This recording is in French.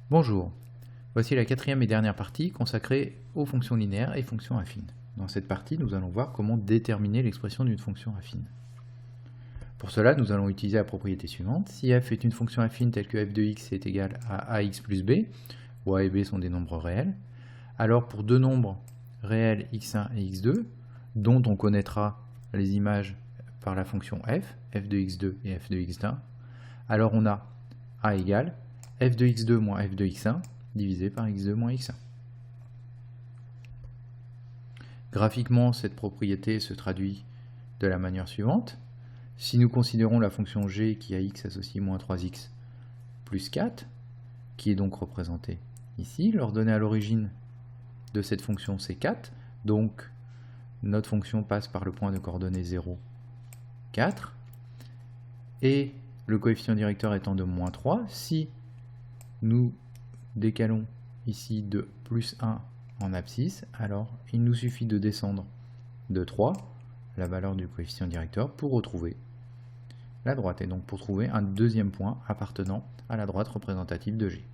Bonjour, voici la quatrième et dernière partie consacrée aux fonctions linéaires et fonctions affines. Dans cette partie, nous allons voir comment déterminer l'expression d'une fonction affine. Pour cela, nous allons utiliser la propriété suivante. Si f est une fonction affine telle que f de x est égal à ax plus b, où a et b sont des nombres réels, alors pour deux nombres réels x1 et x2, dont on connaîtra les images par la fonction f de x2 et f de x1, alors on a a égale f de x2 moins f de x1 divisé par x2 moins x1. Graphiquement, cette propriété se traduit de la manière suivante. Si nous considérons la fonction g qui a x associé moins 3x plus 4, qui est donc représentée ici, l'ordonnée à l'origine de cette fonction c'est 4, donc notre fonction passe par le point de coordonnées 0, 4, et le coefficient directeur étant de moins 3, si nous décalons ici de plus 1 en abscisse, alors il nous suffit de descendre de 3 la valeur du coefficient directeur pour retrouver la droite, et donc pour trouver un deuxième point appartenant à la droite représentative de G.